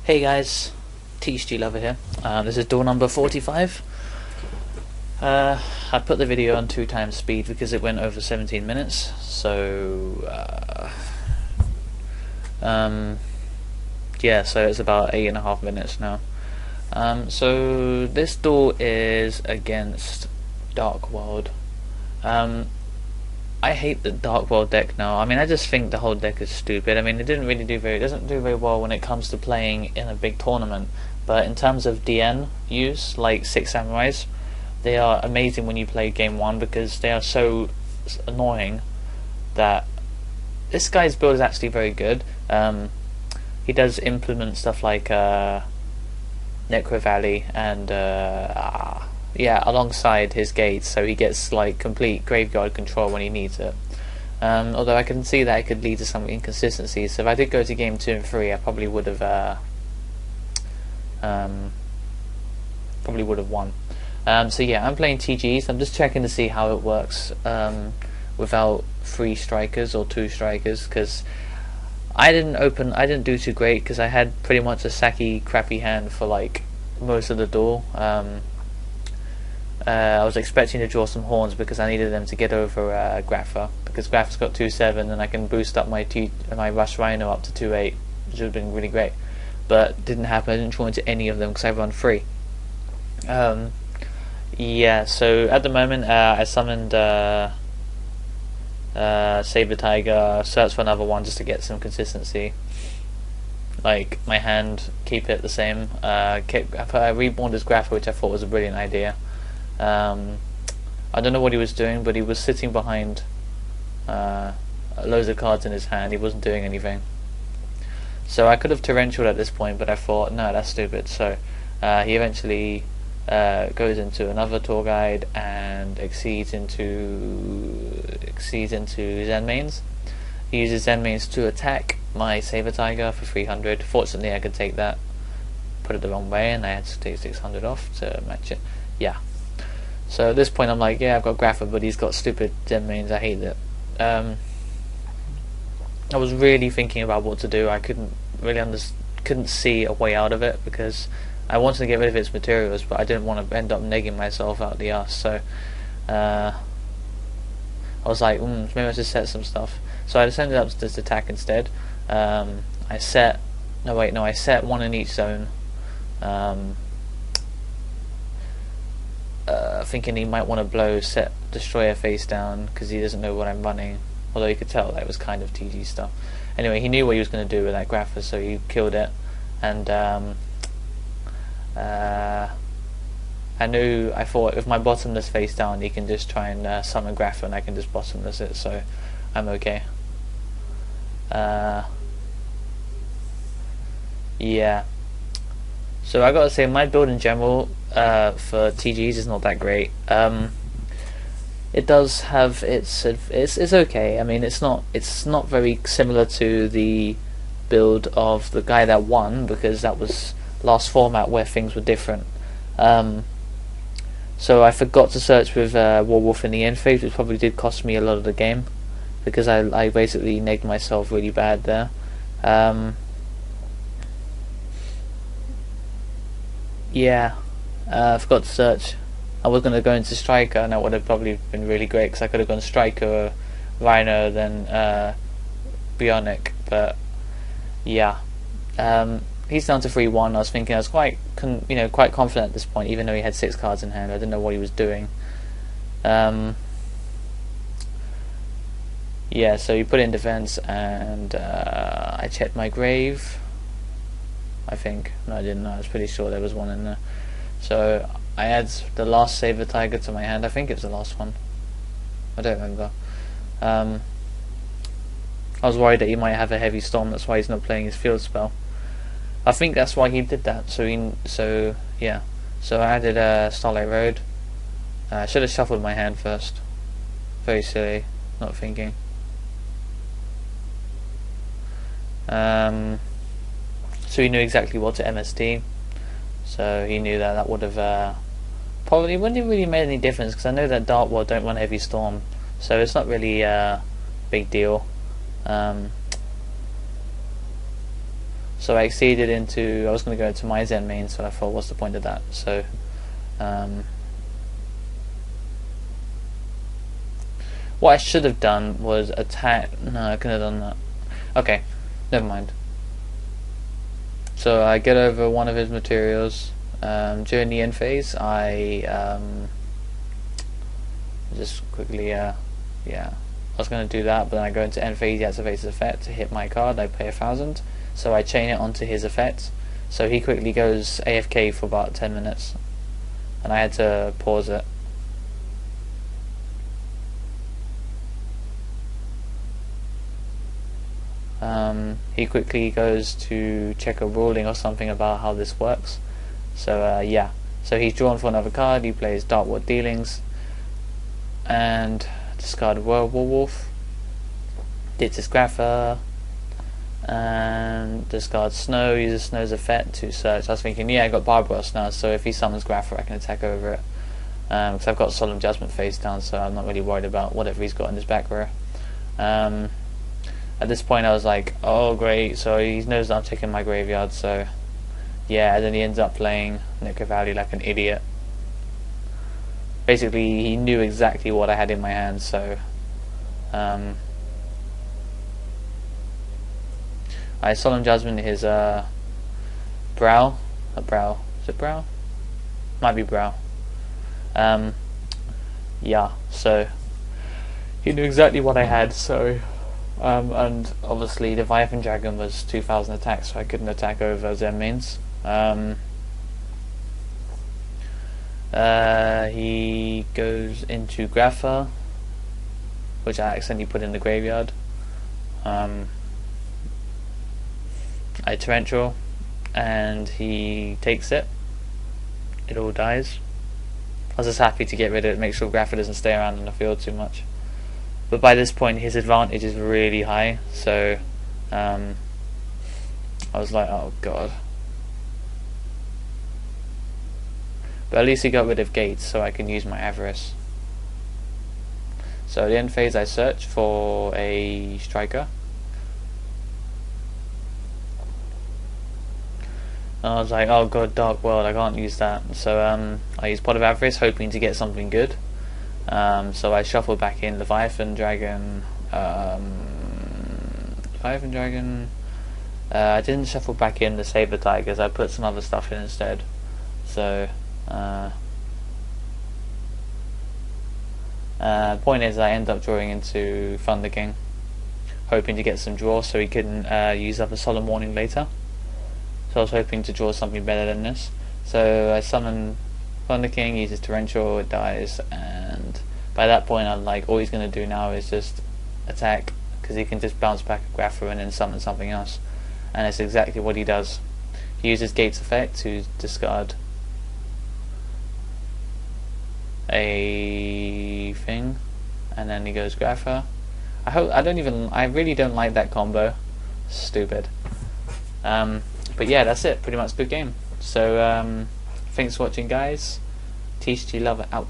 Hey guys, Thetcglover here. This is duel number 45. I put the video on 2x speed because it went over 17 minutes. So, yeah, so it's about 8.5 minutes now. So this duel is against Dark World. I hate the Dark World deck now. I mean, I just think the whole deck is stupid. I mean, it doesn't do very well when it comes to playing in a big tournament. But in terms of DN use, like Six Samurais, they are amazing when you play game 1 because they are so annoying that this guy's build is actually very good. He does implement stuff like Necro Valley and yeah, alongside his gates, so he gets like complete graveyard control when he needs it. Although I can see that it could lead to some inconsistencies. So if I did go to game 2 and 3, I probably would have won. So yeah, I'm playing TGs. I'm just checking to see how it works without 3 strikers or 2 strikers, because I didn't do too great because I had pretty much a sacky crappy hand for like most of the duel. I was expecting to draw some horns because I needed them to get over Grapha, because Grapha's got 2-7 and I can boost up my Rush Rhino up to 2-8, which would have been really great. But didn't happen. I didn't draw into any of them because I run 3. Yeah, so at the moment I summoned Saber Tiger, searched for another one just to get some consistency. Like my hand, keep it the same. I reborn as Grapha, which I thought was a brilliant idea. I don't know what he was doing, but he was sitting behind loads of cards in his hand. He wasn't doing anything. So I could have torrential at this point, but I thought, no, that's stupid. So he eventually goes into another tour guide and exceeds into Zen Mains. He uses Zen Mains to attack my Saber Tiger for 300. Fortunately, I could take that. Put it the wrong way, and I had to take 600 off to match it. Yeah. So at this point I'm like, yeah, I've got Grapha, but he's got stupid Zen Mains, I hate it. I was really thinking about what to do. I couldn't see a way out of it because I wanted to get rid of its materials, but I didn't want to end up negging myself out the arse. So I was like, maybe I should set some stuff. So I decided up to just attack instead. I set one in each zone. Thinking he might want to blow set Destroyer face down because he doesn't know what I'm running, although you could tell that was kind of TG stuff. Anyway, he knew what he was going to do with that Grapha, so he killed it. And I thought if my bottomless face down, he can just try and summon Grapha and I can just bottomless it, so I'm okay. Yeah, so I gotta say my build in general for TGs is not that great. It does have it's okay. I mean, it's not very similar to the build of the guy that won, because that was last format where things were different. So I forgot to search with Warwolf in the end phase, which probably did cost me a lot of the game because I basically negged myself really bad there. Yeah, I forgot to search. I was going to go into Striker, and that would have probably been really great because I could have gone Striker, Rhino, then Bionic. But yeah, he's down to 3-1. I was thinking I was quite confident at this point, even though he had 6 cards in hand. I didn't know what he was doing. Yeah, so he put in defense, and I checked my grave. I think. No, I didn't know. I was pretty sure there was one in there. So I add the last Saber Tiger to my hand. I think it was the last one. I don't remember. I was worried that he might have a heavy storm. That's why he's not playing his field spell. I think that's why he did that. So yeah. So I added Starlight Road. I should have shuffled my hand first. Very silly. Not thinking. So he knew exactly what to MST, so he knew that would have probably wouldn't really made any difference, because I know that Dark World don't run Heavy Storm, so it's not really a big deal. So I exceeded into, I was going to go into my Zen main, so I thought, what's the point of that? So what I should have done was attack. No, I couldn't have done that. Okay, never mind. So I get over one of his materials. During the end phase, I just quickly, yeah, I was going to do that, but then I go into end phase, he activates his effect to hit my card, I pay 1,000, so I chain it onto his effect, so he quickly goes AFK for about 10 minutes, and I had to pause it. He quickly goes to check a ruling or something about how this works, so yeah, so he's drawn for another card, he plays Dark Dealings, and discard Werewolf, hits his Grapher, and discard Snow, uses Snow's effect to search. I was thinking, yeah, I got Barbaros now, so if he summons Grapher I can attack over it, because I've got Solemn Judgment face down, so I'm not really worried about whatever he's got in his back row. At this point I was like, oh great, so he knows that I'm checking my graveyard, so yeah, and then he ends up playing Necro Valley like an idiot. Basically he knew exactly what I had in my hand, so I Solemn Judgment his brow. Brow. Is it brow? Might be brow. Yeah, so he knew exactly what I had, so and obviously Leviathan Dragon was 2,000 attacks, so I couldn't attack over Zen mains. He goes into Grapher, which I accidentally put in the graveyard. I Torrential, and he takes it. It all dies. I was just happy to get rid of it, make sure Grapher doesn't stay around in the field too much. But by this point his advantage is really high, so I was like, oh god. But at least he got rid of gates, so I can use my Avarice. So at the end phase I search for a striker. And I was like, oh god, Dark World, I can't use that. So I used Pot of Avarice, hoping to get something good. So I shuffled back in Leviathan Dragon. I didn't shuffle back in the Saber Tigers, I put some other stuff in instead. So point is I end up drawing into Thunder King, hoping to get some draw so he couldn't use up a Solemn Warning later. So I was hoping to draw something better than this. So I summon Thunder King, uses Torrential, it dies, and by that point I'm like, all he's going to do now is just attack, because he can just bounce back a Grapher and then summon something else, and it's exactly what he does. He uses Gates effect to discard a thing, and then he goes Grapher. I really don't like that combo. Stupid. But yeah, that's it. Pretty much good game. So thanks for watching, guys. TCG Lover out.